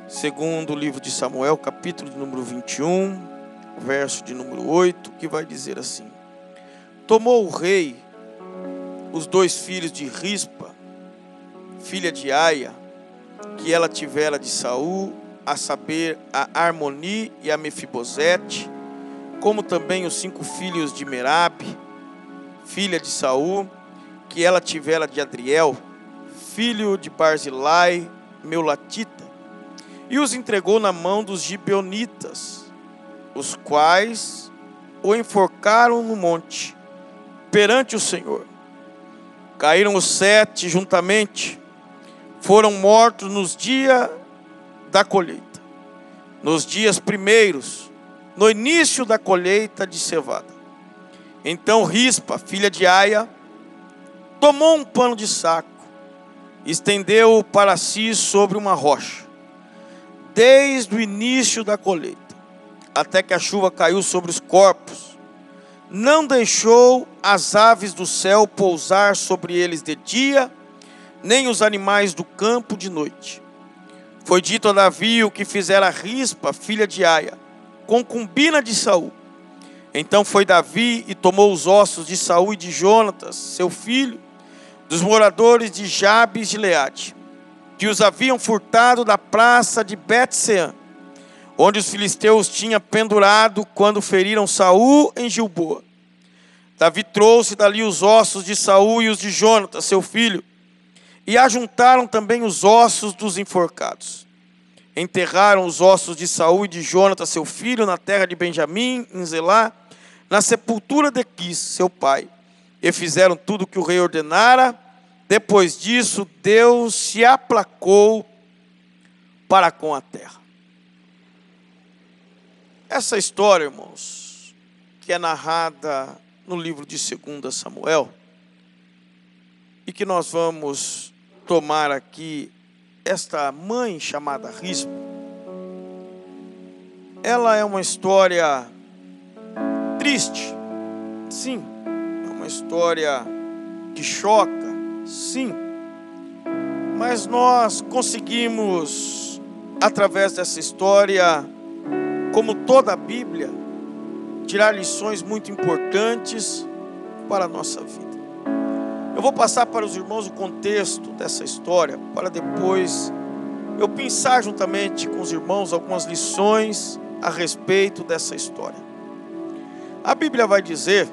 Segundo o livro de Samuel, capítulo de número 21, verso de número 8, que vai dizer assim: Tomou o rei os 2 filhos de Rispa, filha de Aia, que ela tivera de Saul, a saber, a Armoni e a Mefibosete, como também os 5 filhos de Merabe, filha de Saul, que ela tivera de Adriel, filho de Barzilai, Meulatita, e os entregou na mão dos gibeonitas, os quais o enforcaram no monte, perante o Senhor. Caíram os 7 juntamente, foram mortos nos dias da colheita, nos dias primeiros, no início da colheita de cevada. Então Rispa, filha de Aia, tomou um pano de saco, estendeu-o para si sobre uma rocha, desde o início da colheita, até que a chuva caiu sobre os corpos. Não deixou as aves do céu pousar sobre eles de dia, nem os animais do campo de noite. Foi dito a Davi o que fizera Rispa, filha de Aia, concubina de Saul. Então foi Davi e tomou os ossos de Saul e de Jonatas, seu filho, dos moradores de Jabes de Gileade, que os haviam furtado da praça de Bet-sean, onde os filisteus tinham pendurado quando feriram Saul em Gilboa. Davi trouxe dali os ossos de Saul e os de Jonatas, seu filho, e ajuntaram também os ossos dos enforcados. Enterraram os ossos de Saul e de Jonatas, seu filho, na terra de Benjamim, em Zelá, na sepultura de Quis, seu pai. E fizeram tudo o que o rei ordenara. Depois disso, Deus se aplacou para com a terra. Essa história, irmãos, que é narrada no livro de 2 Samuel, e que nós vamos tomar aqui esta mãe chamada Rispa, ela é uma história triste, sim, é uma história que choca, sim, mas nós conseguimos, através dessa história, como toda a Bíblia, tirar lições muito importantes para a nossa vida. Eu vou passar para os irmãos o contexto dessa história, para depois eu pensar juntamente com os irmãos algumas lições a respeito dessa história. A Bíblia vai dizer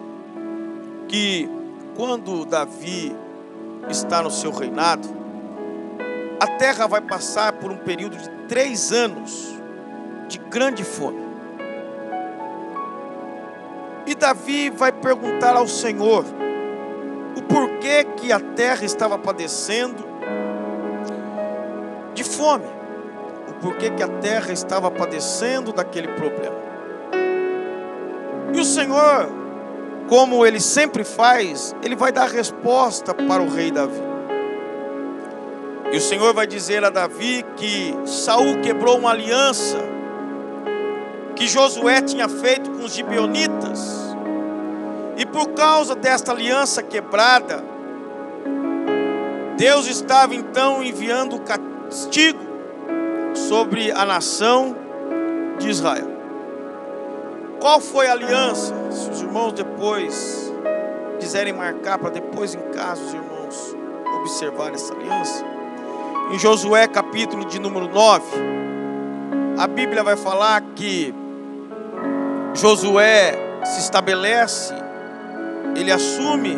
que quando Davi está no seu reinado, a terra vai passar por um período de 3 anos de grande fome. E Davi vai perguntar ao Senhor o porquê que a terra estava padecendo de fome, o porquê que a terra estava padecendo daquele problema. E o Senhor, como Ele sempre faz, Ele vai dar a resposta para o rei Davi. E o Senhor vai dizer a Davi que Saul quebrou uma aliança que Josué tinha feito com os gibeonitas. E por causa desta aliança quebrada, Deus estava então enviando castigo sobre a nação de Israel. Qual foi a aliança? Se os irmãos depois quiserem marcar, para depois em casa os irmãos observarem essa aliança. Em Josué capítulo de número 9, a Bíblia vai falar que Josué se estabelece, ele assume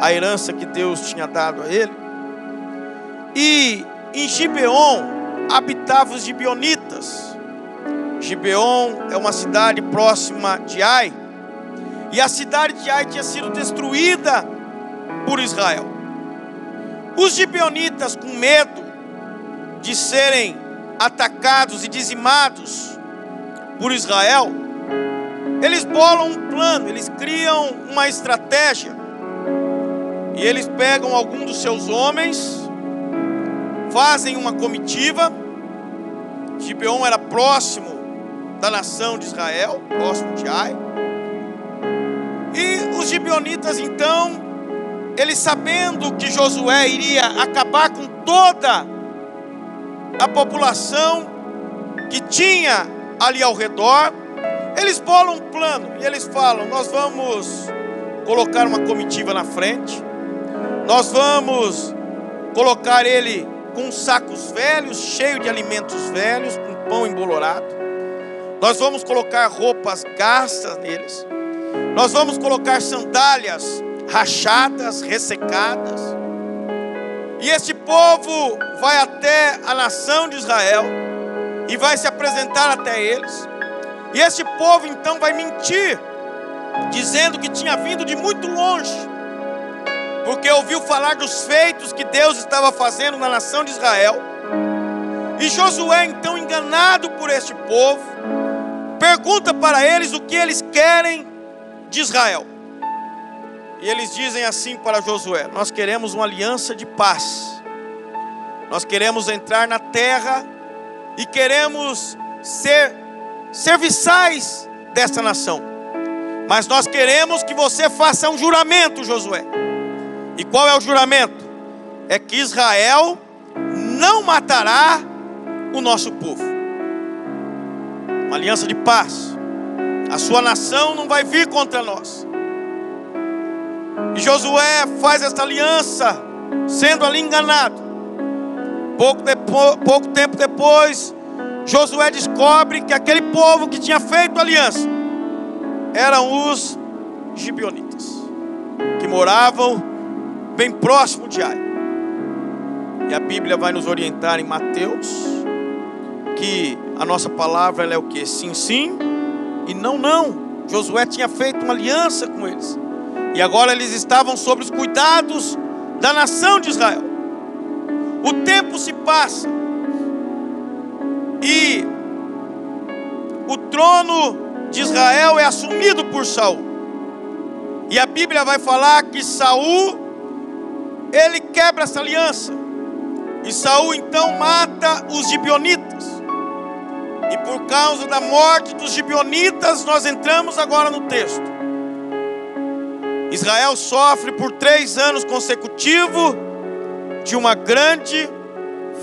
a herança que Deus tinha dado a ele. E em Gibeon habitavam os gibeonitas. Gibeon é uma cidade próxima de Ai, e a cidade de Ai tinha sido destruída por Israel. Os gibeonitas, com medo de serem atacados e dizimados por Israel, eles bolam um plano, eles criam uma estratégia, e eles pegam algum dos seus homens, fazem uma comitiva. Gibeon era próximo da nação de Israel, próximo de Ai. E os gibeonitas então, eles sabendo que Josué iria acabar com toda a população que tinha ali ao redor, eles bolam um plano e eles falam: nós vamos colocar uma comitiva na frente, nós vamos colocar ele com sacos velhos, cheio de alimentos velhos, com pão embolorado, nós vamos colocar roupas gastas neles, nós vamos colocar sandálias rachadas, ressecadas, e este povo vai até a nação de Israel e vai se apresentar até eles. E este povo então vai mentir, dizendo que tinha vindo de muito longe, porque ouviu falar dos feitos que Deus estava fazendo na nação de Israel. E Josué, então, enganado por este povo, pergunta para eles o que eles querem de Israel. E eles dizem assim para Josué: nós queremos uma aliança de paz, nós queremos entrar na terra e queremos ser serviçais desta nação, mas nós queremos que você faça um juramento, Josué. E qual é o juramento? É que Israel não matará o nosso povo. Uma aliança de paz. A sua nação não vai vir contra nós. E Josué faz esta aliança, sendo ali enganado. Pouco tempo depois, Josué descobre que aquele povo que tinha feito aliança eram os gibeonitas, que moravam bem próximo de Ai. E a Bíblia vai nos orientar em Mateus que a nossa palavra ela é o que? Sim, sim e não, não. Josué tinha feito uma aliança com eles, e agora eles estavam sob os cuidados da nação de Israel. O tempo se passa e o trono de Israel é assumido por Saul. E a Bíblia vai falar que Saul, ele quebra essa aliança. E Saul então mata os gibeonitas. E por causa da morte dos gibeonitas, nós entramos agora no texto. Israel sofre por 3 anos consecutivos de uma grande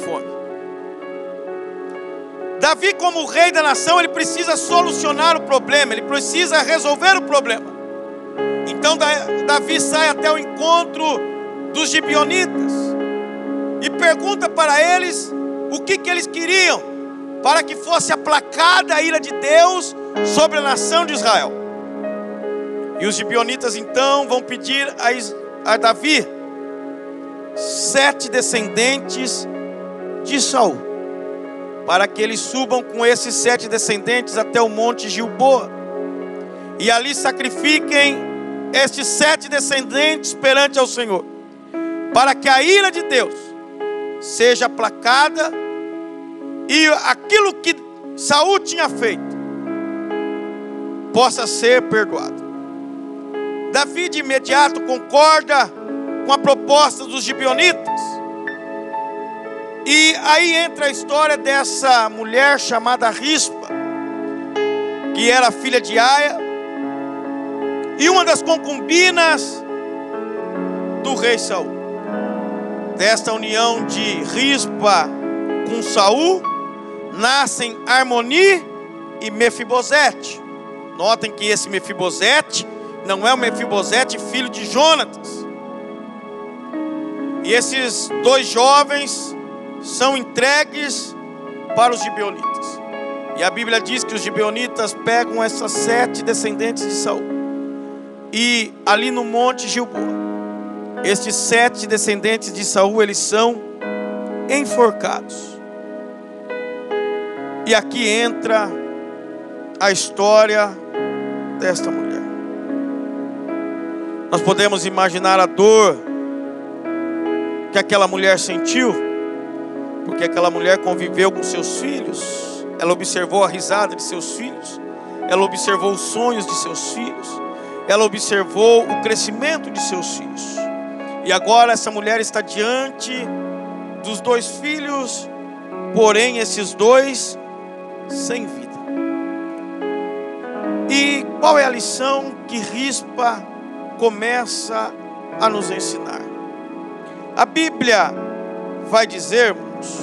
fome. Davi, como rei da nação, ele precisa solucionar o problema, ele precisa resolver o problema. Então Davi sai até o encontro dos gibeonitas e pergunta para eles o que eles queriam para que fosse aplacada a ira de Deus sobre a nação de Israel. E os gibeonitas então vão pedir a Davi 7 descendentes de Saul, para que eles subam com esses 7 descendentes até o monte Gilboa, e ali sacrifiquem estes 7 descendentes perante ao Senhor, para que a ira de Deus seja aplacada e aquilo que Saul tinha feito possa ser perdoado. Davi de imediato concorda com a proposta dos gibeonitas. E aí entra a história dessa mulher chamada Rispa, que era filha de Aia e uma das concubinas do rei Saul. Desta união de Rispa com Saul nascem Armoni e Mefibosete. Notem que esse Mefibosete não é o Mefibosete filho de Jonatas. E esses 2 jovens são entregues para os gibeonitas. E a Bíblia diz que os gibeonitas pegam essas 7 descendentes de Saul, e ali no monte Gilboa, estes 7 descendentes de Saul, eles são enforcados. E aqui entra a história desta mulher. Nós podemos imaginar a dor que aquela mulher sentiu, porque aquela mulher conviveu com seus filhos, ela observou a risada de seus filhos, ela observou os sonhos de seus filhos, ela observou o crescimento de seus filhos. E agora essa mulher está diante dos 2 filhos, porém esses 2 sem vida. E qual é a lição que Rispa começa a nos ensinar? A Bíblia vai dizer-nos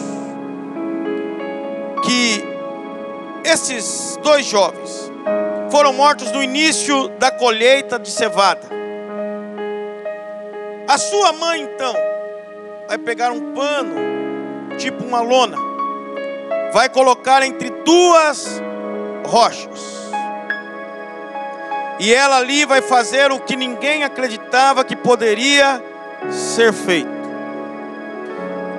esses dois jovens foram mortos no início da colheita de cevada. A sua mãe então vai pegar um pano, tipo uma lona, vai colocar entre duas rochas, e ela ali vai fazer o que ninguém acreditava que poderia ser feito.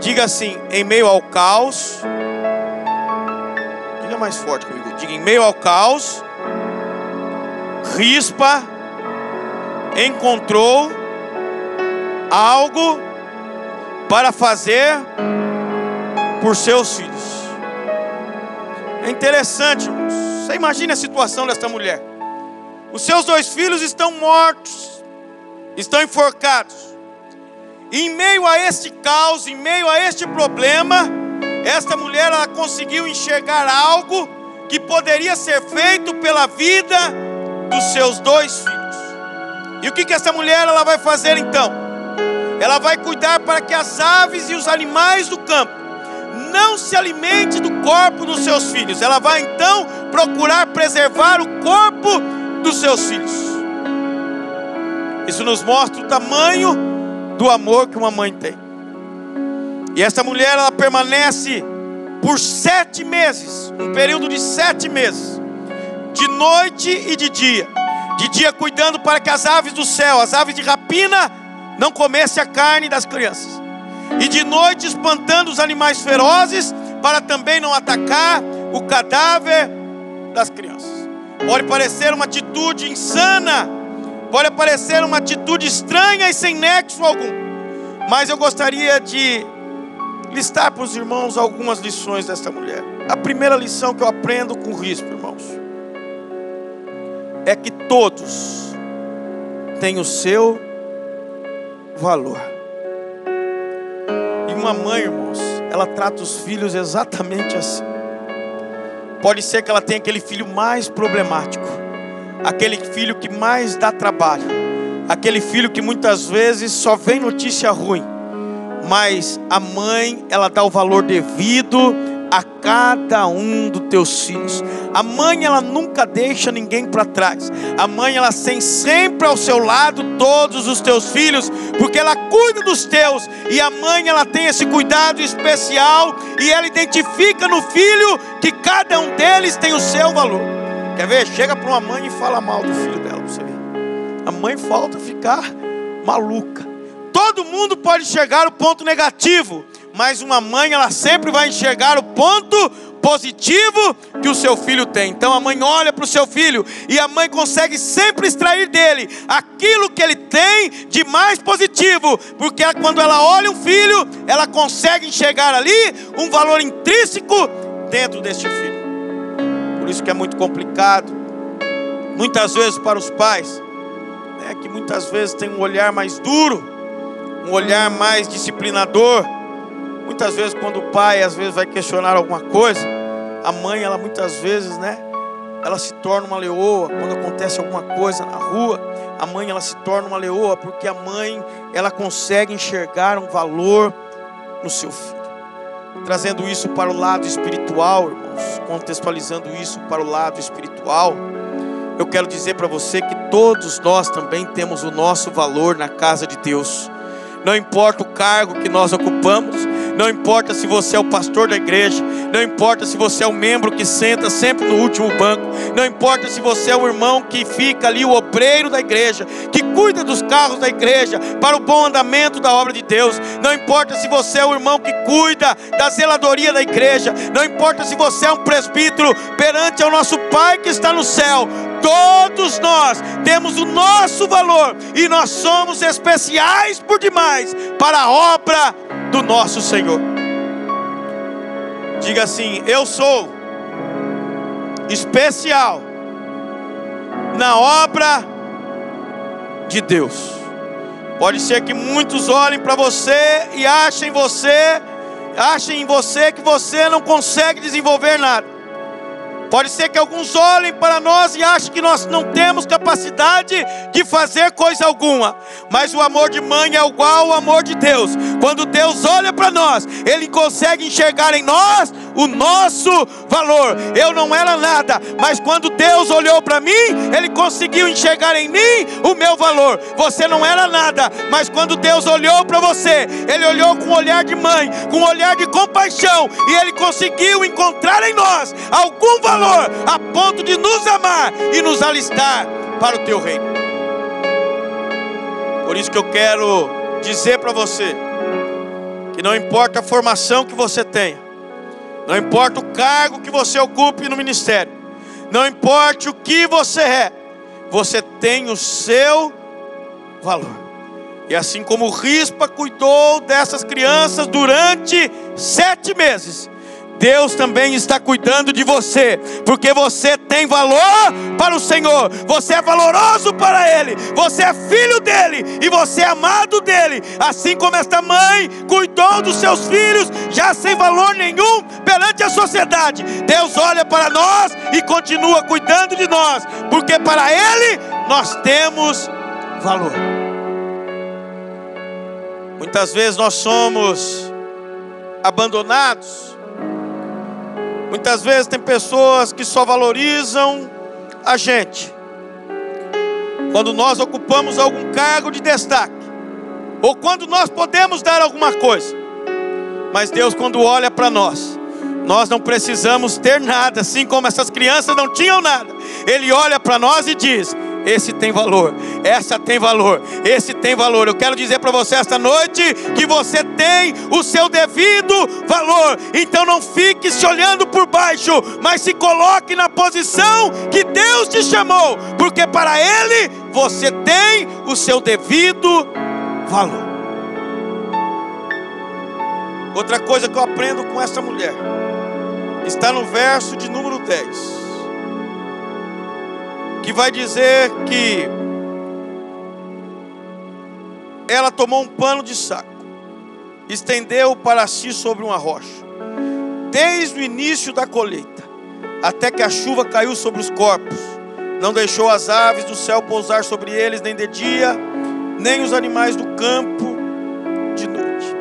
Diga assim: em meio ao caos. Diga mais forte comigo. Diga: em meio ao caos, Rispa encontrou algo para fazer por seus filhos. É interessante, irmãos. Você imagina a situação desta mulher. Os seus dois filhos estão mortos, estão enforcados. E em meio a este caos, em meio a este problema, esta mulher ela conseguiu enxergar algo que poderia ser feito pela vida dos seus dois filhos. E o que essa mulher ela vai fazer então? Ela vai cuidar para que as aves e os animais do campo não se alimentem do corpo dos seus filhos. Ela vai então procurar preservar o corpo dos seus filhos. Isso nos mostra o tamanho do amor que uma mãe tem. E essa mulher ela permanece por 7 meses, um período de 7 meses, de noite e de dia cuidando para que as aves do céu, as aves de rapina, não comessem a carne das crianças, e de noite espantando os animais ferozes para também não atacar o cadáver das crianças. Pode parecer uma atitude insana, pode parecer uma atitude estranha e sem nexo algum, mas eu gostaria de listar para os irmãos algumas lições desta mulher. A primeira lição que eu aprendo com Rispa, irmãos, é que todos têm o seu valor. E uma mãe, irmãos, ela trata os filhos exatamente assim. Pode ser que ela tenha aquele filho mais problemático, aquele filho que mais dá trabalho, aquele filho que muitas vezes só vem notícia ruim, mas a mãe, ela dá o valor devido a cada um dos teus filhos. A mãe, ela nunca deixa ninguém para trás. A mãe, ela tem sempre ao seu lado todos os teus filhos, porque ela cuida dos teus. E a mãe, ela tem esse cuidado especial, e ela identifica no filho que cada um deles tem o seu valor. Quer ver? Chega para uma mãe e fala mal do filho dela, você vê. A mãe falta ficar maluca. Todo mundo pode enxergar o ponto negativo, mas uma mãe, ela sempre vai enxergar o ponto positivo que o seu filho tem. Então a mãe olha para o seu filho, e a mãe consegue sempre extrair dele aquilo que ele tem de mais positivo, porque quando ela olha um filho, ela consegue enxergar ali um valor intrínseco dentro deste filho. Por isso que é muito complicado, muitas vezes para os pais, que muitas vezes tem um olhar mais duro, um olhar mais disciplinador. Muitas vezes quando o pai às vezes vai questionar alguma coisa, a mãe, ela muitas vezes, ela se torna uma leoa. Quando acontece alguma coisa na rua, a mãe, ela se torna uma leoa, porque a mãe, ela consegue enxergar um valor no seu filho. Trazendo isso para o lado espiritual, irmãos, contextualizando isso para o lado espiritual, eu quero dizer para você que todos nós também temos o nosso valor na casa de Deus. Não importa o cargo que nós ocupamos, não importa se você é o pastor da igreja, não importa se você é o membro que senta sempre no último banco, não importa se você é o irmão que fica ali, o obreiro da igreja, que cuida dos carros da igreja para o bom andamento da obra de Deus, não importa se você é o irmão que cuida da zeladoria da igreja, não importa se você é um presbítero perante ao nosso Pai que está no céu. Todos nós temos o nosso valor, e nós somos especiais por demais para a obra do nosso Senhor. Diga assim: eu sou especial na obra de Deus. Pode ser que muitos olhem para você e achem em você que você não consegue desenvolver nada. Pode ser que alguns olhem para nós e achem que nós não temos capacidade de fazer coisa alguma. Mas o amor de mãe é igual ao amor de Deus. Quando Deus olha para nós, Ele consegue enxergar em nós o nosso valor. Eu não era nada, mas quando Deus olhou para mim, Ele conseguiu enxergar em mim o meu valor. Você não era nada, mas quando Deus olhou para você, Ele olhou com um olhar de mãe, com um olhar de compaixão, e Ele conseguiu encontrar em nós algum valor, a ponto de nos amar e nos alistar para o teu reino. Por isso que eu quero dizer para você, que não importa a formação que você tenha, não importa o cargo que você ocupe no ministério, não importa o que você é, você tem o seu valor. E assim como Rispa cuidou dessas crianças durante 7 meses, Deus também está cuidando de você, porque você tem valor para o Senhor, você é valoroso para Ele, você é filho dEle e você é amado dEle. Assim como esta mãe cuidou dos seus filhos, já sem valor nenhum perante a sociedade, Deus olha para nós e continua cuidando de nós, porque para Ele nós temos valor. Muitas vezes nós somos abandonados. Muitas vezes tem pessoas que só valorizam a gente quando nós ocupamos algum cargo de destaque, ou quando nós podemos dar alguma coisa. Mas Deus, quando olha para nós, nós não precisamos ter nada, assim como essas crianças não tinham nada. Ele olha para nós e diz: esse tem valor, essa tem valor, esse tem valor. Eu quero dizer para você esta noite que você tem o seu devido valor. Então não fique se olhando por baixo, mas se coloque na posição que Deus te chamou, porque para Ele você tem o seu devido valor. Outra coisa que eu aprendo com essa mulher está no verso de número 10, que vai dizer que ela tomou um pano de saco, estendeu para si sobre uma rocha, desde o início da colheita, até que a chuva caiu sobre os corpos. Não deixou as aves do céu pousar sobre eles, nem de dia, nem os animais do campo de noite.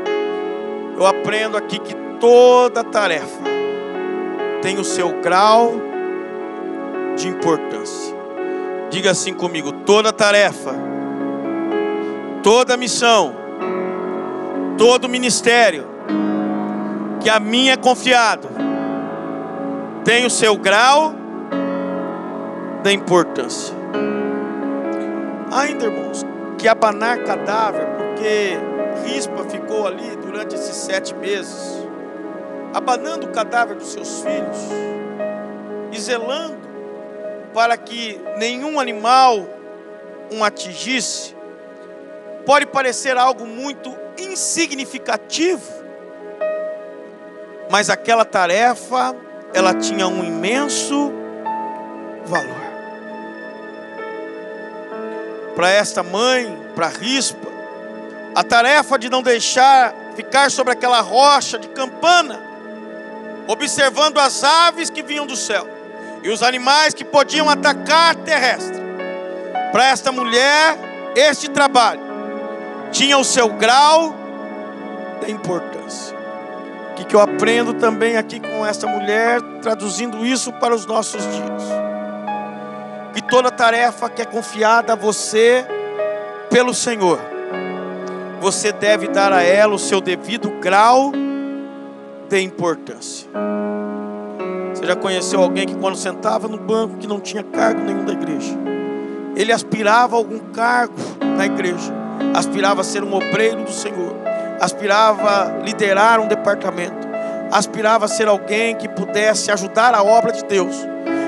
Eu aprendo aqui que toda tarefa tem o seu grau de importância. Diga assim comigo: toda tarefa, toda missão, todo ministério que a mim é confiado tem o seu grau de importância. Ainda, irmãos, que abanar cadáver, porque Rispa ficou ali durante esses 7 meses, abanando o cadáver dos seus filhos e zelando para que nenhum animal o atingisse, pode parecer algo muito insignificativo, mas aquela tarefa, ela tinha um imenso valor. Para esta mãe, para Rispa, a tarefa de não deixar ficar sobre aquela rocha de campana, observando as aves que vinham do céu e os animais que podiam atacar terrestre, para esta mulher, este trabalho tinha o seu grau de importância. O que eu aprendo também aqui com esta mulher, traduzindo isso para os nossos dias? Que toda tarefa que é confiada a você pelo Senhor, você deve dar a ela o seu devido grau de importância. Você já conheceu alguém que quando sentava no banco, que não tinha cargo nenhum da igreja, ele aspirava a algum cargo na igreja, aspirava a ser um obreiro do Senhor, aspirava a liderar um departamento, aspirava a ser alguém que pudesse ajudar a obra de Deus.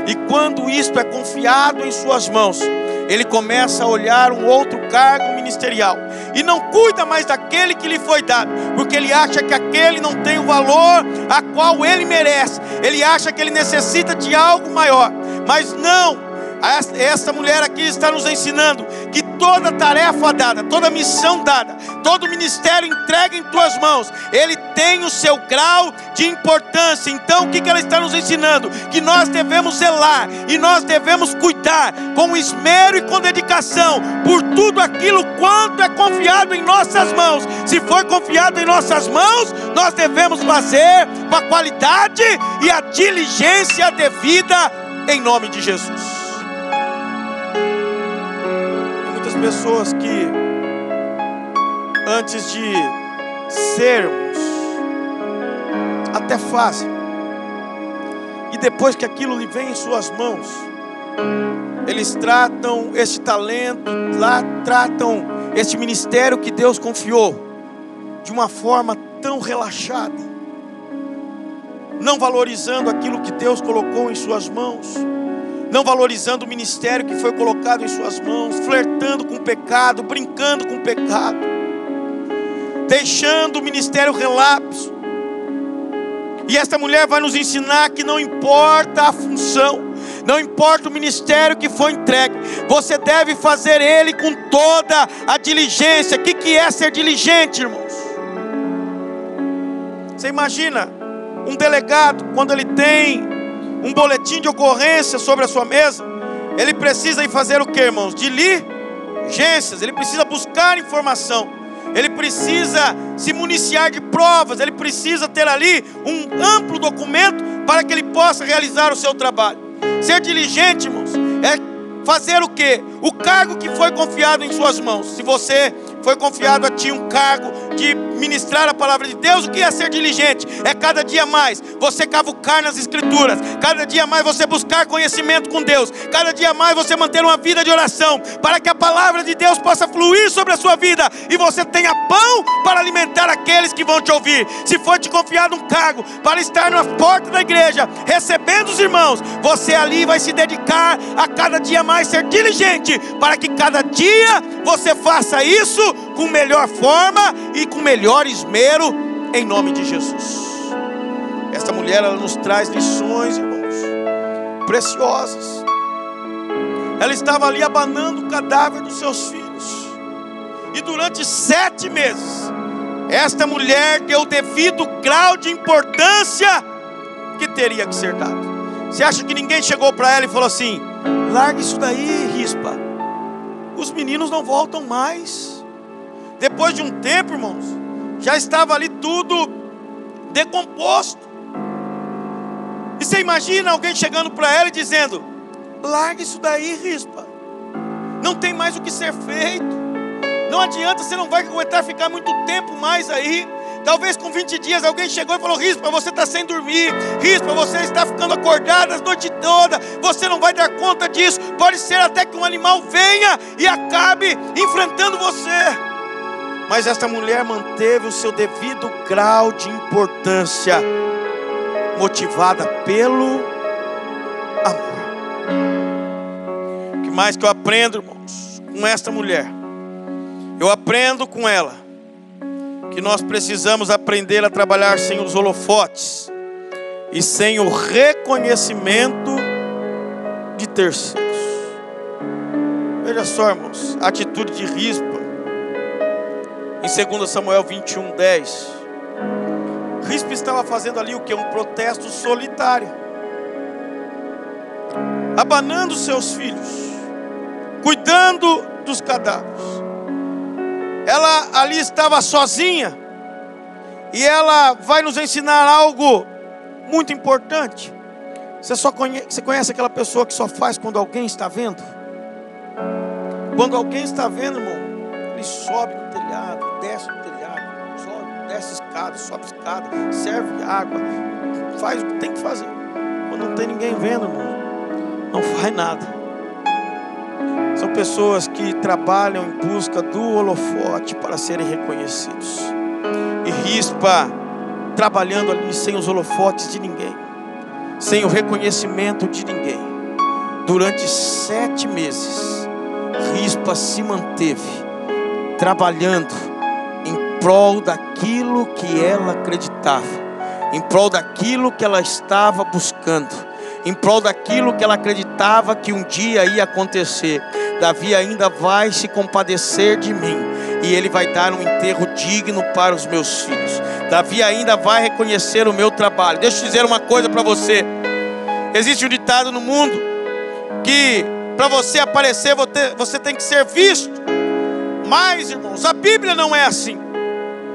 E quando isto é confiado em suas mãos, ele começa a olhar um outro cargo ministerial e não cuida mais daquele que lhe foi dado, porque ele acha que aquele não tem o valor a qual ele merece. Ele acha que ele necessita de algo maior. Mas não, esta mulher aqui está nos ensinando que toda tarefa dada, toda missão dada, todo ministério entregue em tuas mãos, ele tem o seu grau de importância. Então o que ela está nos ensinando? Que nós devemos zelar e nós devemos cuidar com esmero e com dedicação por tudo aquilo quanto é confiado em nossas mãos. Se for confiado em nossas mãos, nós devemos fazer com a qualidade e a diligência devida em nome de Jesus. Tem muitas pessoas que antes de sermos até fazem, e depois que aquilo lhe vem em suas mãos, eles tratam esse talento, tratam esse ministério que Deus confiou de uma forma tão relaxada, não valorizando aquilo que Deus colocou em suas mãos, não valorizando o ministério que foi colocado em suas mãos, flertando com o pecado, brincando com o pecado, deixando o ministério relapso. E esta mulher vai nos ensinar que não importa a função, não importa o ministério que foi entregue, você deve fazer ele com toda a diligência. O que é ser diligente, irmãos? Você imagina um delegado, quando ele tem um boletim de ocorrência sobre a sua mesa, ele precisa ir fazer o que, irmãos? Diligências. Ele precisa buscar informação, ele precisa se municiar de provas, ele precisa ter ali um amplo documento para que ele possa realizar o seu trabalho. Ser diligente, irmãos, é fazer o que? O cargo que foi confiado em suas mãos. Se você foi confiado a ti um cargo de ministrar a palavra de Deus, o que é ser diligente? É cada dia mais você cavucar nas escrituras, cada dia mais você buscar conhecimento com Deus, cada dia mais você manter uma vida de oração, para que a palavra de Deus possa fluir sobre a sua vida, e você tenha pão para alimentar aqueles que vão te ouvir. Se foi te confiado um cargo para estar na porta da igreja, recebendo os irmãos, você ali vai se dedicar a cada dia mais ser diligente, para que cada dia você faça isso com melhor forma e com melhor esmero, em nome de Jesus. Esta mulher, ela nos traz lições, irmãos, preciosas. Ela estava ali abanando o cadáver dos seus filhos, e durante 7 meses esta mulher deu o devido grau de importância que teria que ser dado. Você acha que ninguém chegou para ela e falou assim: larga isso daí, Rispa, os meninos não voltam mais? Depois de um tempo, irmãos, já estava ali tudo decomposto. E você imagina alguém chegando para ela e dizendo: larga isso daí, Rispa, não tem mais o que ser feito, não adianta, você não vai aguentar ficar muito tempo mais aí. Talvez com 20 dias alguém chegou e falou: Rispa, você está sem dormir, Rispa, você está ficando acordada a noite toda, você não vai dar conta disso. Pode ser até que um animal venha e acabe enfrentando você. Mas esta mulher manteve o seu devido grau de importância, motivada pelo amor. O que mais que eu aprendo, irmãos, com esta mulher? Eu aprendo com ela que nós precisamos aprender a trabalhar sem os holofotes e sem o reconhecimento de terceiros. Veja só, irmãos, a atitude de Rispa em 2 Samuel 21:10. Rispa estava fazendo ali o que? Um protesto solitário, abanando seus filhos, cuidando dos cadáveres. Ela ali estava sozinha, e ela vai nos ensinar algo muito importante. Você conhece aquela pessoa que só faz quando alguém está vendo? Quando alguém está vendo, irmão, ele sobe no telhado, desce no telhado, sobe, desce escada, sobe escada, serve água, faz o que tem que fazer. Quando não tem ninguém vendo, irmão, não faz nada. São pessoas que trabalham em busca do holofote para serem reconhecidos. E Rispa trabalhando ali sem os holofotes de ninguém, sem o reconhecimento de ninguém. Durante 7 meses, Rispa se manteve trabalhando em prol daquilo que ela acreditava, em prol daquilo que ela estava buscando, em prol daquilo que ela acreditava que um dia ia acontecer. Davi ainda vai se compadecer de mim, e ele vai dar um enterro digno para os meus filhos. Davi ainda vai reconhecer o meu trabalho. Deixa eu dizer uma coisa para você. Existe um ditado no mundo que para você aparecer você tem que ser visto. Mas, irmãos, a Bíblia não é assim.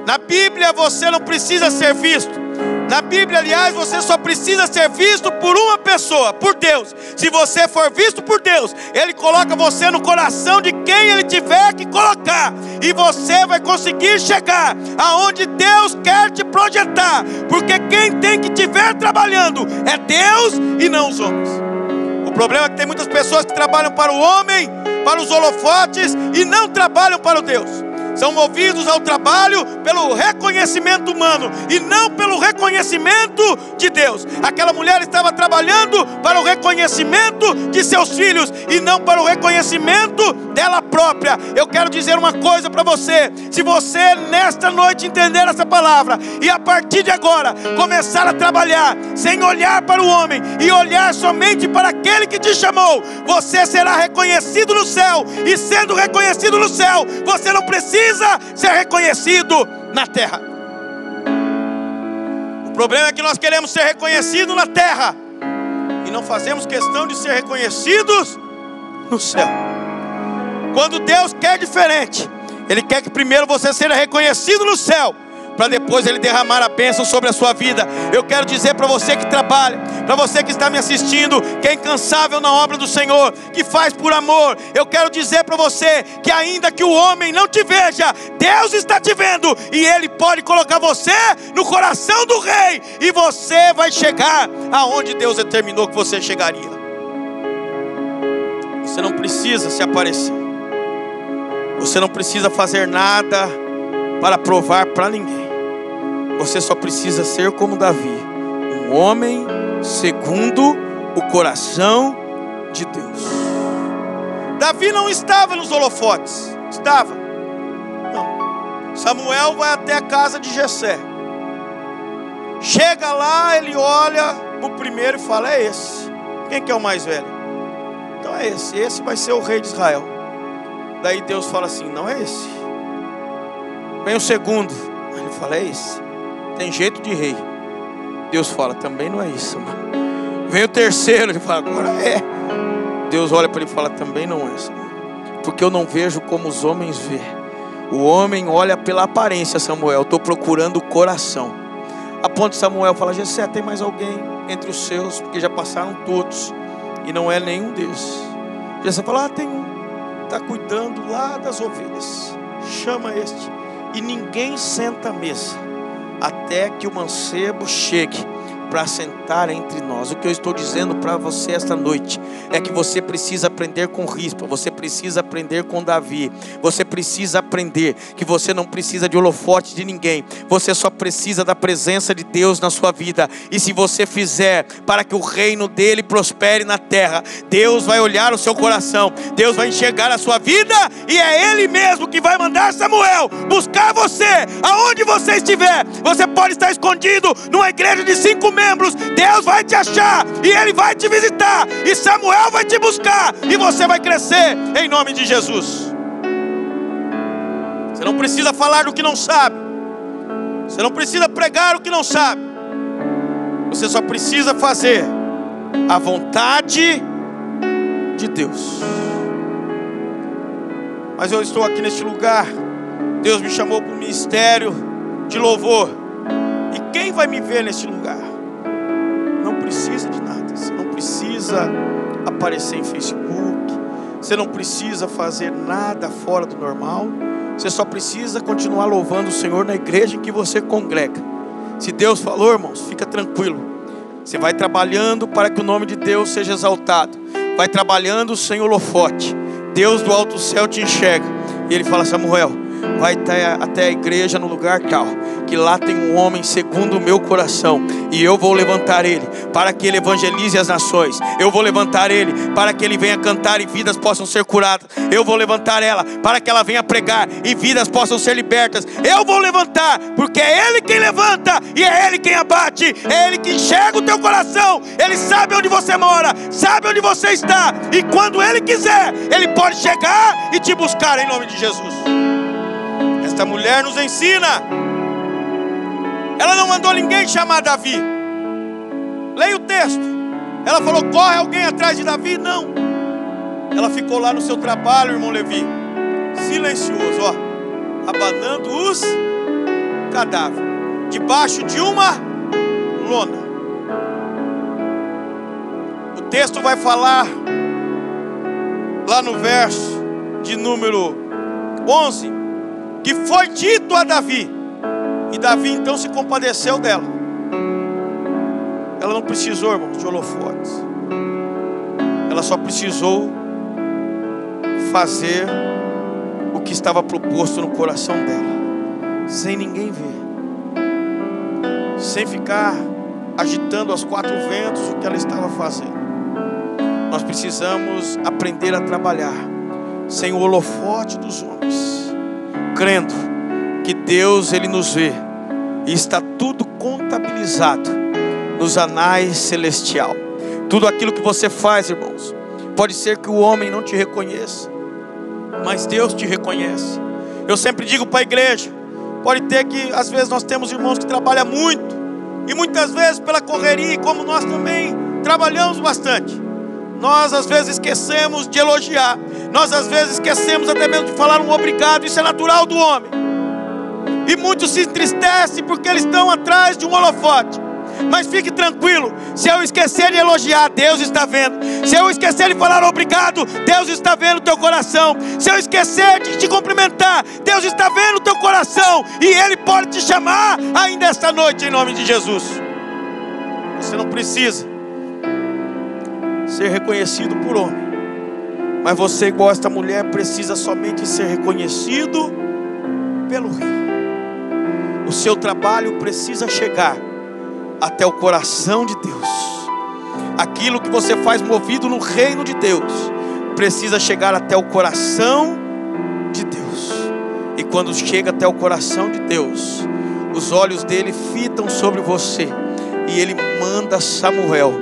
Na Bíblia você não precisa ser visto. Na Bíblia, aliás, você só precisa ser visto por uma pessoa, por Deus. Se você for visto por Deus, Ele coloca você no coração de quem Ele tiver que colocar, e você vai conseguir chegar aonde Deus quer te projetar, porque quem tem que te ver trabalhando é Deus e não os homens. O problema é que tem muitas pessoas que trabalham para o homem, para os holofotes, e não trabalham para o Deus. São movidos ao trabalho pelo reconhecimento humano e não pelo reconhecimento de Deus. Aquela mulher estava trabalhando para o reconhecimento de seus filhos e não para o reconhecimento dela própria. Eu quero dizer uma coisa para você: se você nesta noite entender essa palavra e a partir de agora começar a trabalhar sem olhar para o homem e olhar somente para aquele que te chamou, você será reconhecido no céu. E sendo reconhecido no céu, você não precisa ser reconhecido na terra. O problema é que nós queremos ser reconhecidos na terra e não fazemos questão de ser reconhecidos no céu. Quando Deus quer diferente, Ele quer que primeiro você seja reconhecido no céu, para depois Ele derramar a bênção sobre a sua vida. Eu quero dizer para você que trabalha, para você que está me assistindo, que é incansável na obra do Senhor, que faz por amor, eu quero dizer para você que ainda que o homem não te veja, Deus está te vendo, e Ele pode colocar você no coração do rei, e você vai chegar aonde Deus determinou que você chegaria. Você não precisa se aparecer, você não precisa fazer nada para provar para ninguém. Você só precisa ser como Davi, um homem segundo o coração de Deus. Davi não estava nos holofotes. Estava? Não. Samuel vai até a casa de Jessé. Chega lá, ele olha o primeiro e fala: é esse. Quem que é o mais velho? Então é esse. Esse vai ser o rei de Israel. Daí Deus fala assim: não é esse. Vem o segundo. Ele fala: é esse. Tem jeito de rei. Deus fala: também não é isso, mano. Vem o terceiro. Ele fala: agora é. Deus olha para ele e fala: também não é isso, porque eu não vejo como os homens vê. O homem olha pela aparência, Samuel. Estou procurando o coração. A ponto de Samuel fala: Jessé, tem mais alguém entre os seus? Porque já passaram todos e não é nenhum deles. Jessé fala: tem um. Está cuidando lá das ovelhas. Chama este. E ninguém senta à mesa até que o mancebo chegue para sentar entre nós. O que eu estou dizendo para você esta noite é que você precisa aprender com Rispa, você precisa aprender com Davi, você precisa aprender que você não precisa de holofote de ninguém, você só precisa da presença de Deus na sua vida. E se você fizer para que o reino dele prospere na terra, Deus vai olhar o seu coração, Deus vai enxergar a sua vida, e é Ele mesmo que vai mandar Samuel buscar você aonde você estiver. Você pode estar escondido numa igreja de 5 membros, Deus vai te achar e Ele vai te visitar, e Samuel vai te buscar, e você vai crescer em nome de Jesus. Você não precisa falar do que não sabe, você não precisa pregar o que não sabe, você só precisa fazer a vontade de Deus. Mas eu estou aqui neste lugar, Deus me chamou para o ministério de louvor, e quem vai me ver neste lugar? Não precisa de nada. Você não precisa aparecer em Facebook, você não precisa fazer nada fora do normal. Você só precisa continuar louvando o Senhor na igreja em que você congrega. Se Deus falou, irmãos, fica tranquilo. Você vai trabalhando para que o nome de Deus seja exaltado, vai trabalhando sem holofote. Deus do alto céu te enxerga e Ele fala: Samuel, vai até a igreja no lugar tal, que lá tem um homem segundo o meu coração, e eu vou levantar ele para que ele evangelize as nações. Eu vou levantar ele para que ele venha cantar e vidas possam ser curadas. Eu vou levantar ela para que ela venha pregar e vidas possam ser libertas. Eu vou levantar, porque é Ele quem levanta e é Ele quem abate. É Ele que enxerga o teu coração. Ele sabe onde você mora, sabe onde você está, e quando Ele quiser, Ele pode chegar e te buscar em nome de Jesus. Esta mulher nos ensina Ela não mandou ninguém chamar Davi. Leia o texto. Ela falou: corre alguém atrás de Davi? Não. Ela ficou lá no seu trabalho, irmão Levi, silencioso, ó, abanando os cadáveres, debaixo de uma lona. O texto vai falar lá no verso de número 11, que foi dito a Davi, e Davi então se compadeceu dela. Ela não precisou, irmãos, de holofotes. Ela só precisou fazer o que estava proposto no coração dela, sem ninguém ver, sem ficar agitando aos quatro ventos o que ela estava fazendo. Nós precisamos aprender a trabalhar sem o holofote dos homens, crendo que Deus, Ele nos vê, e está tudo contabilizado nos anais celestial. Tudo aquilo que você faz, irmãos, pode ser que o homem não te reconheça, mas Deus te reconhece. Eu sempre digo para a igreja, pode ter que às vezes nós temos irmãos que trabalham muito, e muitas vezes pela correria, como nós também trabalhamos bastante, nós às vezes esquecemos de elogiar, nós às vezes esquecemos até mesmo de falar um obrigado. Isso é natural do homem, e muitos se entristecem porque eles estão atrás de um holofote. Mas fique tranquilo, se eu esquecer de elogiar, Deus está vendo. Se eu esquecer de falar obrigado, Deus está vendo o teu coração. Se eu esquecer de te cumprimentar, Deus está vendo o teu coração, e Ele pode te chamar ainda esta noite, em nome de Jesus. Você não precisa ser reconhecido por homem, mas você, igual esta mulher, precisa somente ser reconhecido pelo Rei. O seu trabalho precisa chegar até o coração de Deus. Aquilo que você faz movido no reino de Deus precisa chegar até o coração de Deus. E quando chega até o coração de Deus, os olhos dele fitam sobre você, e ele manda Samuel: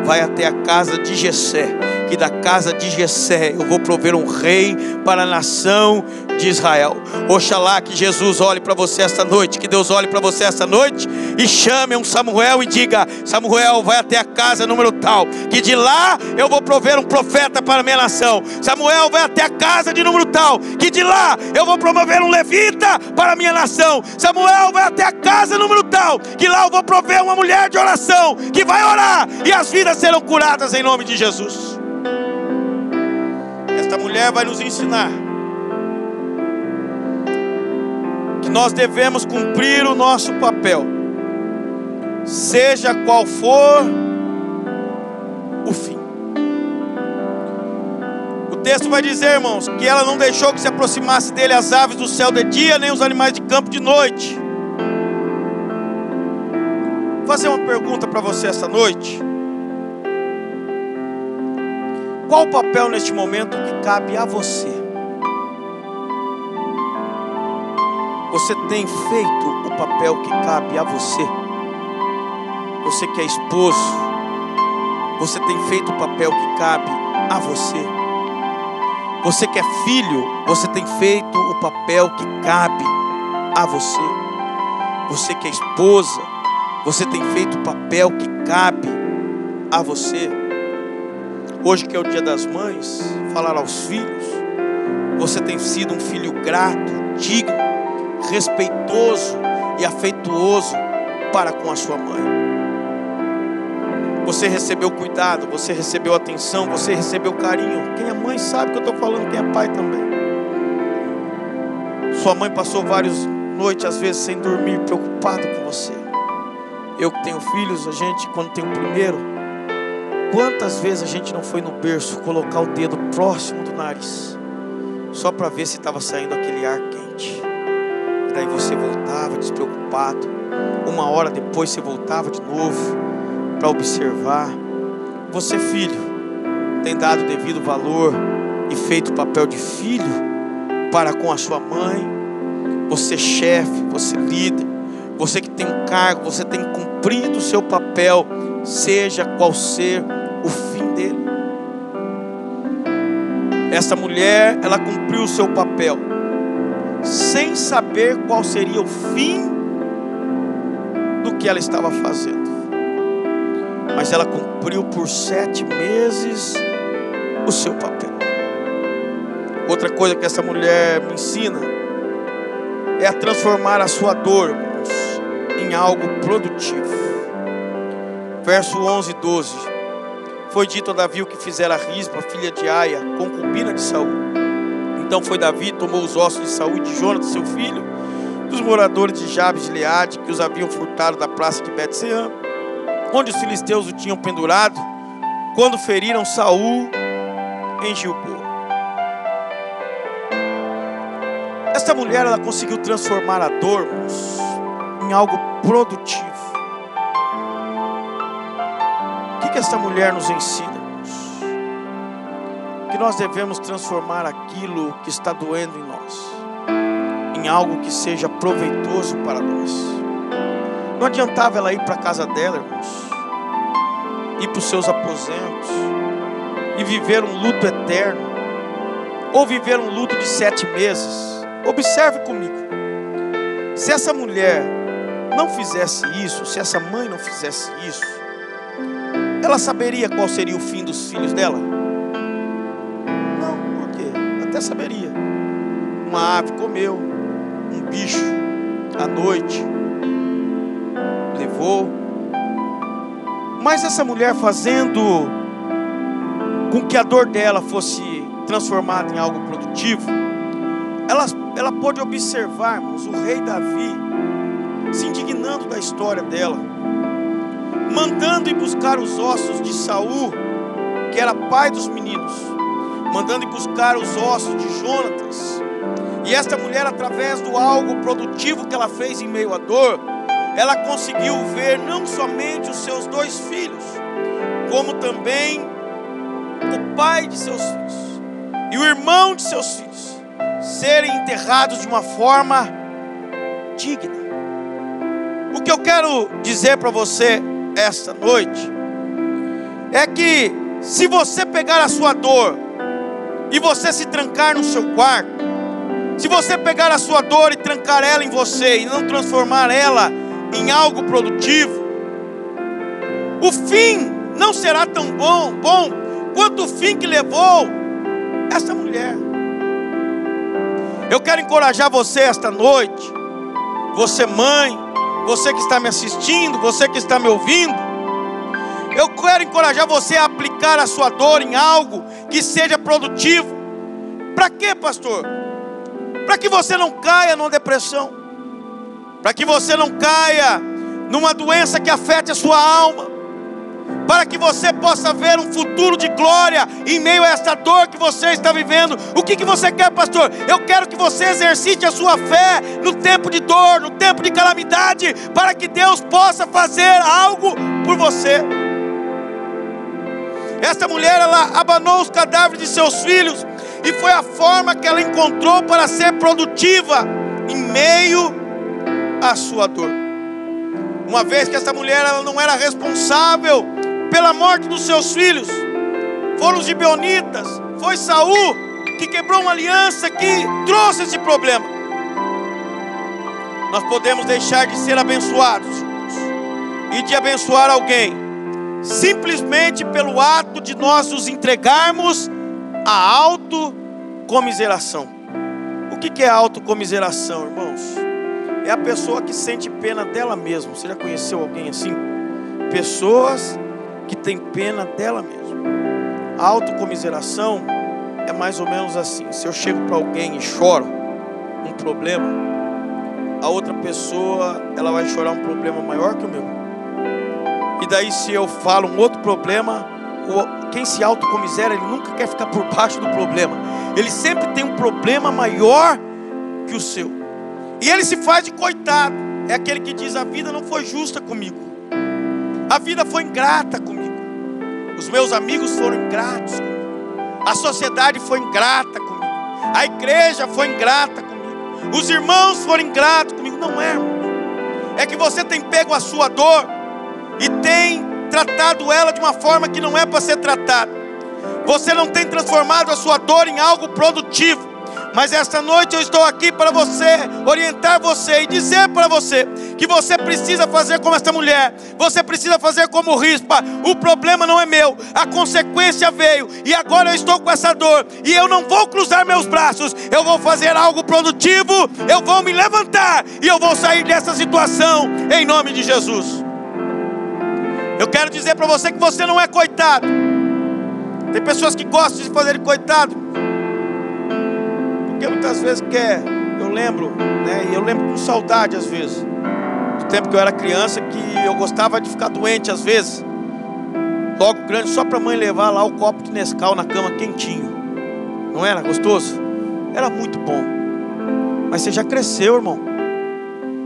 vai até a casa de Jessé, que da casa de Jessé eu vou prover um rei para a nação de Israel. Oxalá que Jesus olhe para você esta noite, que Deus olhe para você esta noite e chame um Samuel e diga: Samuel, vai até a casa número tal, que de lá eu vou prover um profeta para a minha nação. Samuel, vai até a casa de número tal, que de lá eu vou promover um levita para a minha nação. Samuel, vai até a casa número tal, que lá eu vou prover uma mulher de oração, que vai orar e as vidas serão curadas em nome de Jesus. Esta mulher vai nos ensinar que nós devemos cumprir o nosso papel, seja qual for o fim. O texto vai dizer, irmãos, que ela não deixou que se aproximasse dele as aves do céu de dia, nem os animais de campo de noite. Vou fazer uma pergunta para você esta noite. Qual o papel neste momento que cabe a você? Você tem feito o papel que cabe a você? Você que é esposo, você tem feito o papel que cabe a você? Você que é filho, você tem feito o papel que cabe a você? Você que é esposa, você tem feito o papel que cabe a você? Hoje, que é o dia das mães, falar aos filhos: você tem sido um filho grato, digno, respeitoso e afetuoso para com a sua mãe? Você recebeu cuidado, você recebeu atenção, você recebeu carinho? Quem é mãe sabe que eu estou falando, quem é pai também. Sua mãe passou várias noites, às vezes, sem dormir, preocupada com você. Eu que tenho filhos, a gente, quando tem o primeiro, quantas vezes a gente não foi no berço colocar o dedo próximo do nariz, só para ver se estava saindo aquele ar quente? E daí você voltava despreocupado. Uma hora depois você voltava de novo para observar. Você, filho, tem dado o devido valor e feito o papel de filho para com a sua mãe? Você, chefe, você, líder, você que tem um cargo, você tem cumprido o seu papel, seja qual ser o fim dele? Essa mulher, ela cumpriu o seu papel sem saber qual seria o fim que ela estava fazendo. Mas ela cumpriu por 7 meses o seu papel. Outra coisa que essa mulher me ensina é a transformar a sua dor, irmãos, em algo produtivo. Verso 11 e 12. Foi dito a Davi o que fizera Rispa, filha de Aia, concubina de Saul. Então foi Davi, tomou os ossos de Saul e de Jonatas, seu filho, dos moradores de Jabes de Gileade, que os haviam furtado da praça de Bet-seã, onde os filisteus o tinham pendurado, quando feriram Saul em Gilboa. Esta mulher, ela conseguiu transformar a dor, irmãos, em algo produtivo. O que esta mulher nos ensina, irmãos? Que nós devemos transformar aquilo que está doendo em nós em algo que seja proveitoso para nós. Não adiantava ela ir para a casa dela, irmãos, ir para os seus aposentos e viver um luto eterno, ou viver um luto de 7 meses. Observe comigo. Se essa mulher não fizesse isso, se essa mãe não fizesse isso, ela saberia qual seria o fim dos filhos dela? Não, por quê? Até saberia. Uma ave comeu, um bicho à noite levou. Mas essa mulher, fazendo com que a dor dela fosse transformada em algo produtivo, ela pôde observar, irmãos, o rei Davi se indignando da história dela, mandando ir buscar os ossos de Saul, que era pai dos meninos, mandando ir buscar os ossos de Jonatas. E esta mulher, através do algo produtivo que ela fez em meio à dor, ela conseguiu ver não somente os seus 2 filhos, como também o pai de seus filhos e o irmão de seus filhos serem enterrados de uma forma digna. O que eu quero dizer para você esta noite é que, se você pegar a sua dor e você se trancar no seu quarto, se você pegar a sua dor e trancar ela em você e não transformar ela em algo produtivo, o fim não será tão bom quanto o fim que levou essa mulher. Eu quero encorajar você esta noite, você mãe, você que está me assistindo, você que está me ouvindo. Eu quero encorajar você a aplicar a sua dor em algo que seja produtivo. Para quê, pastor? Para que você não caia numa depressão, para que você não caia numa doença que afete a sua alma, para que você possa ver um futuro de glória em meio a essa dor que você está vivendo. O que você quer, pastor? Eu quero que você exercite a sua fé no tempo de dor, no tempo de calamidade, para que Deus possa fazer algo por você. Essa mulher, ela abanou os cadáveres de seus filhos, e foi a forma que ela encontrou para ser produtiva em meio à sua dor. Uma vez que essa mulher, ela não era responsável pela morte dos seus filhos, foram os gibeonitas, foi Saul que quebrou uma aliança que trouxe esse problema. Nós podemos deixar de ser abençoados e de abençoar alguém simplesmente pelo ato de nós nos entregarmos à autocomiseração. O que é autocomiseração, irmãos? É a pessoa que sente pena dela mesma. Você já conheceu alguém assim? Pessoas que têm pena dela mesma. A autocomiseração é mais ou menos assim: se eu chego para alguém e choro um problema, a outra pessoa, ela vai chorar um problema maior que o meu. E daí, se eu falo um outro problema, quem se autocomisera, ele nunca quer ficar por baixo do problema. Ele sempre tem um problema maior que o seu. E ele se faz de coitado. É aquele que diz: a vida não foi justa comigo, a vida foi ingrata comigo, os meus amigos foram ingratos comigo, a sociedade foi ingrata comigo, a igreja foi ingrata comigo, os irmãos foram ingratos comigo. Não é, irmão. É que você tem pego a sua dor e tem tratado ela de uma forma que não é para ser tratada. Você não tem transformado a sua dor em algo produtivo, Mas esta noite eu estou aqui para você, orientar você e dizer para você que você precisa fazer como esta mulher, você precisa fazer como Rispa. O problema não é meu, a consequência veio, e agora eu estou com essa dor, e eu não vou cruzar meus braços, eu vou fazer algo produtivo, eu vou me levantar, e eu vou sair dessa situação, em nome de Jesus. Eu quero dizer para você que você não é coitado. Tem pessoas que gostam de fazer de coitado, porque muitas vezes quer. Eu lembro, e eu lembro com saudade às vezes, do tempo que eu era criança, que eu gostava de ficar doente às vezes, logo grande, só para a mãe levar lá o copo de Nescau na cama quentinho. Não era gostoso? Era muito bom. Mas você já cresceu, irmão.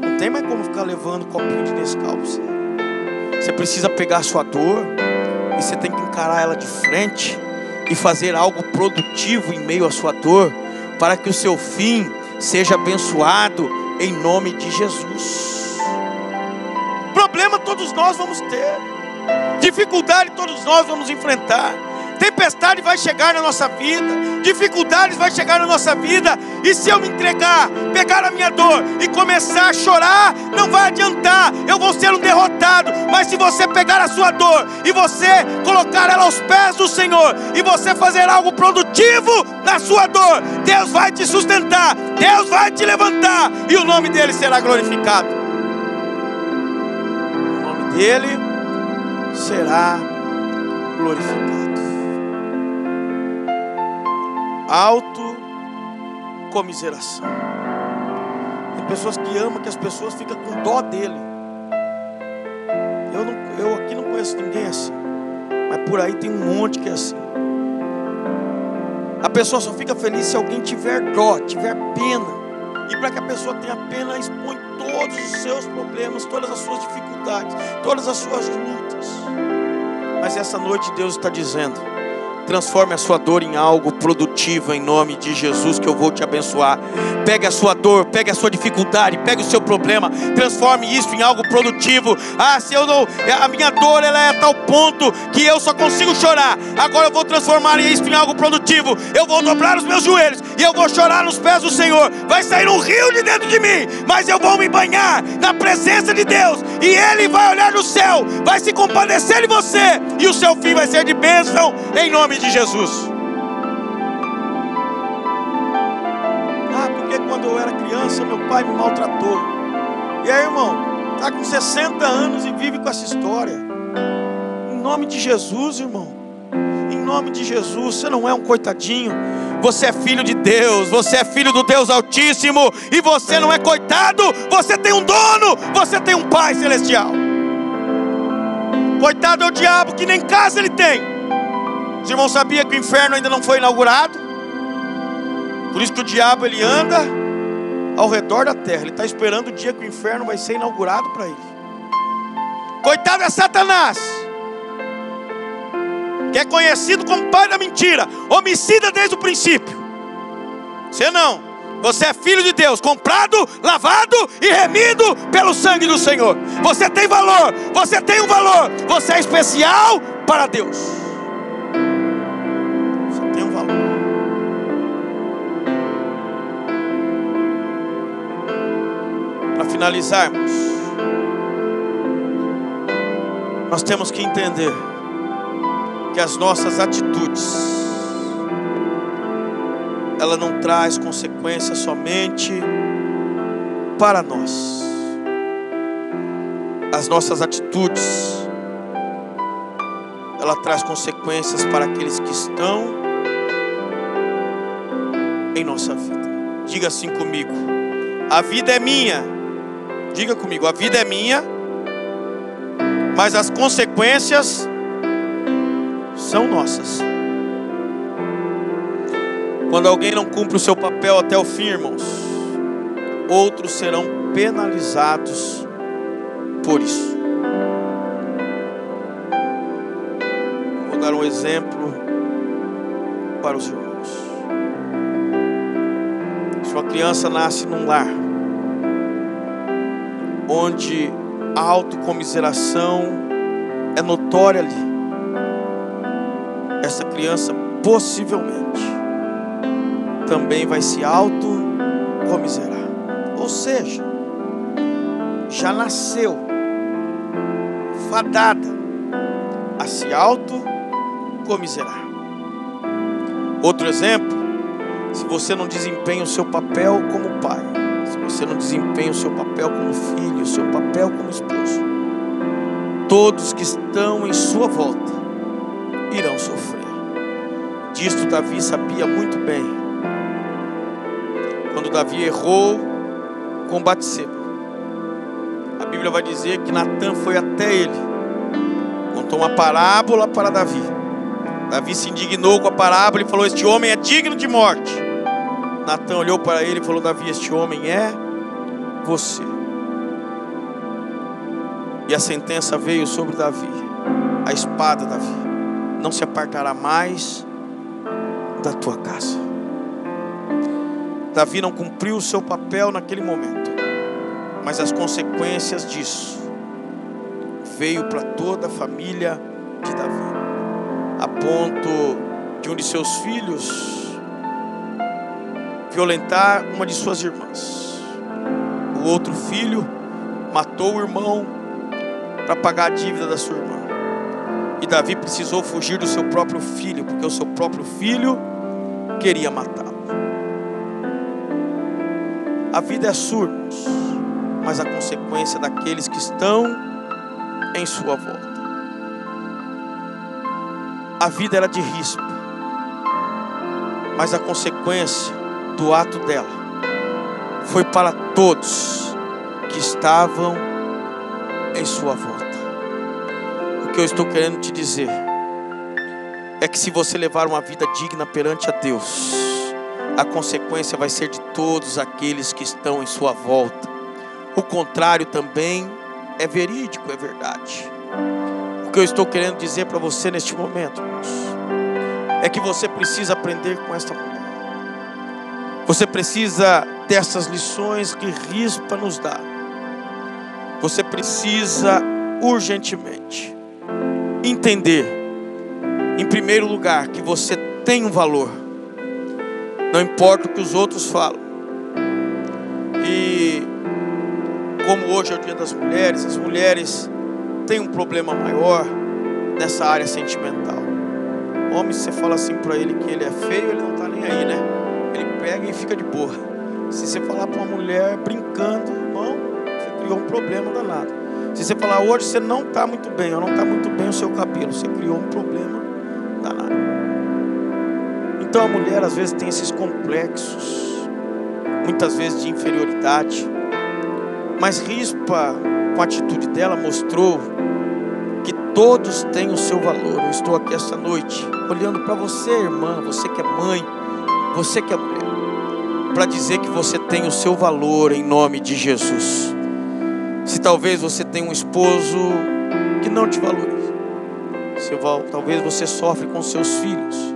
Não tem mais como ficar levando copinho de Nescau para você. Você precisa pegar a sua dor, e você tem que encarar ela de frente e fazer algo produtivo em meio à sua dor, para que o seu fim seja abençoado em nome de Jesus. Problema todos nós vamos ter, dificuldade todos nós vamos enfrentar, tempestade vai chegar na nossa vida, dificuldades vai chegar na nossa vida, e se eu me entregar, pegar a minha dor e começar a chorar, não vai adiantar, eu vou ser um derrotado. Mas se você pegar a sua dor e você colocar ela aos pés do Senhor, e você fazer algo produtivo na sua dor, Deus vai te sustentar, Deus vai te levantar, e o nome dele será glorificado. O nome dele será glorificado. Autocomiseração. Tem pessoas que amam que as pessoas ficam com dó dele. Eu aqui não conheço ninguém assim, mas por aí tem um monte que é assim. A pessoa só fica feliz se alguém tiver dó, tiver pena. E para que a pessoa tenha pena, expõe todos os seus problemas, todas as suas dificuldades, todas as suas lutas. Mas essa noite Deus está dizendo: transforme a sua dor em algo produtivo, em nome de Jesus, que eu vou te abençoar. Pegue a sua dor, pegue a sua dificuldade, pegue o seu problema, transforme isso em algo produtivo. Se eu não, a minha dor ela é a tal ponto que eu só consigo chorar. Agora eu vou transformar isso em algo produtivo. Eu vou dobrar os meus joelhos e eu vou chorar nos pés do Senhor. Vai sair um rio de dentro de mim, mas eu vou me banhar na presença de Deus, e Ele vai olhar no céu, vai se compadecer de você, e o seu fim vai ser de bênção, em nome de Jesus. Porque quando eu era criança meu pai me maltratou. E aí, irmão, está com 60 anos e vive com essa história. Em nome de Jesus, irmão, em nome de Jesus, você não é um coitadinho. Você é filho de Deus, você é filho do Deus Altíssimo, e você não é coitado. Você tem um dono, você tem um Pai Celestial. Coitado é o diabo, que nem casa ele tem. Os irmãos sabiam que o inferno ainda não foi inaugurado? Por isso que o diabo ele anda ao redor da terra. Ele está esperando o dia que o inferno vai ser inaugurado para ele. Coitado é Satanás, que é conhecido como pai da mentira, homicida desde o princípio. Você não, você é filho de Deus, comprado, lavado e remido pelo sangue do Senhor. Você tem valor, você tem um valor, você é especial para Deus. Você tem um valor. Para finalizarmos, nós temos que entender que as nossas atitudes, ela não traz consequências somente para nós. As nossas atitudes, ela traz consequências para aqueles que estão em nossa vida. Diga assim comigo: a vida é minha. Diga comigo: a vida é minha, mas as consequências são nossas. Quando alguém não cumpre o seu papel até o fim, irmãos, outros serão penalizados por isso. Vou dar um exemplo para os irmãos. Se uma criança nasce num lar onde a autocomiseração é notória ali, essa criança possivelmente também vai se autocomiserar. Ou seja, já nasceu fadada a se autocomiserar. Outro exemplo, se você não desempenha o seu papel como pai, se você não desempenha o seu papel como filho, o seu papel como esposo, todos que estão em sua volta irão sofrer. Disto Davi sabia muito bem. Quando Davi errou com Batseba, a Bíblia vai dizer que Natã foi até ele, contou uma parábola para Davi. Davi se indignou com a parábola e falou: este homem é digno de morte. Natã olhou para ele e falou: Davi, este homem é você. E a sentença veio sobre Davi. A espada, Davi, não se apartará mais da tua casa. Davi não cumpriu o seu papel naquele momento, mas as consequências disso veio para toda a família de Davi, a ponto de um de seus filhos violentar uma de suas irmãs. O outro filho matou o irmão para pagar a dívida da sua irmã. E Davi precisou fugir do seu próprio filho, porque o seu próprio filho queria matá-lo. A vida é sua, irmãos, mas a consequência daqueles que estão em sua volta. A vida era de Rispa, mas a consequência do ato dela foi para todos que estavam em sua volta. O que eu estou querendo te dizer é que se você levar uma vida digna perante a Deus, a consequência vai ser de todos aqueles que estão em sua volta. O contrário também é verídico, é verdade. O que eu estou querendo dizer para você neste momento, irmãos, é que você precisa aprender com esta mulher. Você precisa dessas lições que Rispa nos dá. Você precisa urgentemente entender, em primeiro lugar, que você tem um valor. Não importa o que os outros falam. E como hoje é o Dia das Mulheres, as mulheres têm um problema maior nessa área sentimental. Homem, se você fala assim para ele que ele é feio, ele não está nem aí, né? Ele pega e fica de boa. Se você falar para uma mulher brincando, irmão, você criou um problema danado. Se você falar: hoje você não está muito bem, ou não está muito bem o seu cabelo, você criou um problema danado. Então a mulher às vezes tem esses complexos, muitas vezes de inferioridade. Mas Rispa, com a atitude dela, mostrou que todos têm o seu valor. Eu estou aqui esta noite olhando para você, irmã, você que é mãe, você que é mulher, para dizer que você tem o seu valor em nome de Jesus. Se talvez você tenha um esposo que não te valoriza, talvez você sofre com seus filhos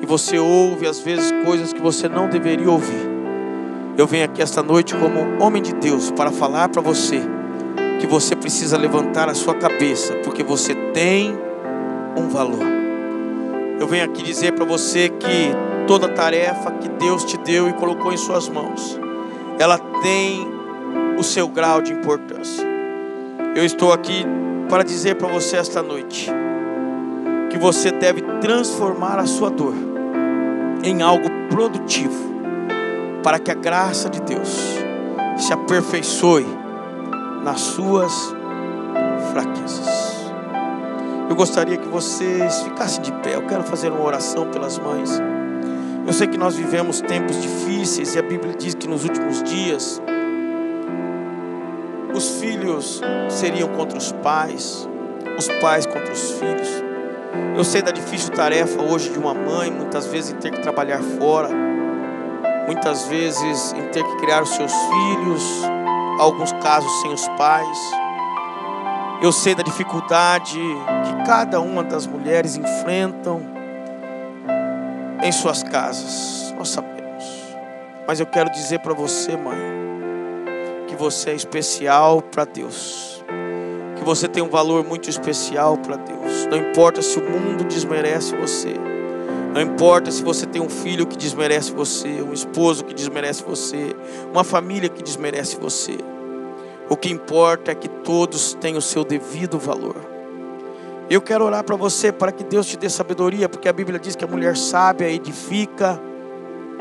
e você ouve às vezes coisas que você não deveria ouvir. Eu venho aqui esta noite como homem de Deus para falar para você que você precisa levantar a sua cabeça, porque você tem um valor. Eu venho aqui dizer para você que toda tarefa que Deus te deu e colocou em suas mãos, ela tem o seu grau de importância. Eu estou aqui para dizer para você esta noite que você deve transformar a sua dor em algo produtivo, para que a graça de Deus se aperfeiçoe nas suas fraquezas. Eu gostaria que vocês ficassem de pé. Eu quero fazer uma oração pelas mães. Eu sei que nós vivemos tempos difíceis e a Bíblia diz que nos últimos dias os filhos seriam contra os pais contra os filhos. Eu sei da difícil tarefa hoje de uma mãe, muitas vezes em ter que trabalhar fora, muitas vezes em ter que criar os seus filhos, alguns casos sem os pais. Eu sei da dificuldade que cada uma das mulheres enfrentam em suas casas. Nós sabemos. Mas eu quero dizer para você, mãe, que você é especial para Deus, que você tem um valor muito especial para Deus. Não importa se o mundo desmerece você, Não importa se você tem um filho que desmerece você, um esposo que desmerece você, uma família que desmerece você. O que importa é que todos tenham o seu devido valor. Eu quero orar para você, para que Deus te dê sabedoria, porque a Bíblia diz que a mulher sábia edifica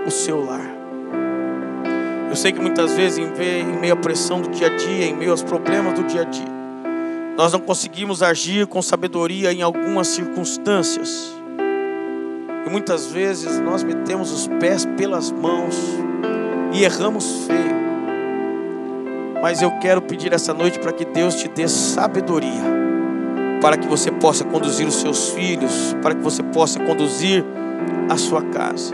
o seu lar. Eu sei que muitas vezes, em meio à pressão do dia a dia, em meio aos problemas do dia a dia, nós não conseguimos agir com sabedoria em algumas circunstâncias. E muitas vezes nós metemos os pés pelas mãos e erramos feio. Mas eu quero pedir essa noite para que Deus te dê sabedoria, para que você possa conduzir os seus filhos, para que você possa conduzir a sua casa.